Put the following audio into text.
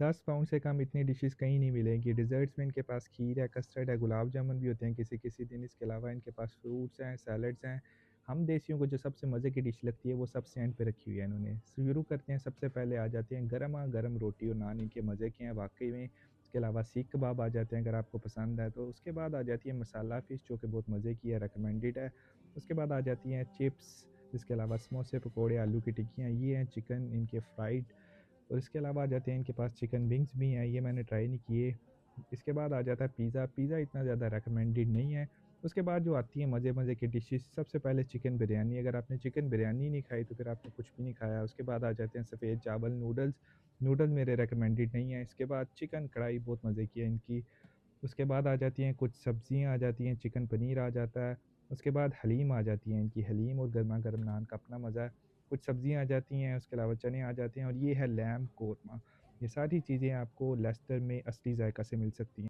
10 pound से कम इतनी dishes कहीं नहीं मिलेंगी। डिज़र्ट्स में इनके पास खीर है, कस्टर्ड है, गुलाब जामुन भी होते हैं किसी-किसी दिन। इसके अलावा इनके पास फ्रूट्स हैं, सैलड्स हैं। हम देसियों को जो सबसे मज़े की डिश लगती है वो सबसे एंड पे रखी हुई है इन्होंने। शुरू करते हैं, सबसे पहले आ जाते हैं गरमा-गरम रोटी और नान, इनके मज़े के हैं वाक़ई में। इसके अलावा सीख कबाब आ जाते हैं अगर आपको पसंद है तो। उसके बाद आ जाती है मसाला फ़िश, जो कि बहुत मज़े की है, रिकमेंडेड है। उसके बाद आ जाती हैं चिप्स, इसके अलावा समोसे, पकोड़े, आलू की टिक्कियाँ, ये हैं चिकन इनके फ्राइड। और इसके अलावा आ जाते हैं इनके पास चिकन विंग्स भी हैं, ये मैंने ट्राई नहीं किए। इसके बाद आ जाता है पिज़्ज़ा, पिज़्ज़ा इतना ज़्यादा रिकमेंडेड नहीं है। उसके बाद जो आती है मज़े-मज़े की डिशेज़, सबसे पहले चिकन बिरयानी, अगर आपने चिकन बिरयानी नहीं खाई तो फिर आपने कुछ भी नहीं खाया। उसके बाद आ जाते हैं सफ़ेद चावल, नूडल्स, नूडल्स मेरे रिकमेंडेड नहीं है। इसके बाद चिकन कढ़ाई बहुत मज़े की है इनकी। उसके बाद आ जाती हैं कुछ सब्ज़ियाँ आ जाती हैं, चिकन पनीर आ जाता है। उसके बाद हलीम आ जाती है इनकी, हलीम और गरमा-गरम नान का अपना मज़ा है। कुछ सब्ज़ियाँ आ जाती हैं, उसके अलावा चने आ जाते हैं और ये है लैम्ब कोरमा। ये सारी चीज़ें आपको लेस्टर में असली ज़ायक़ा से मिल सकती हैं।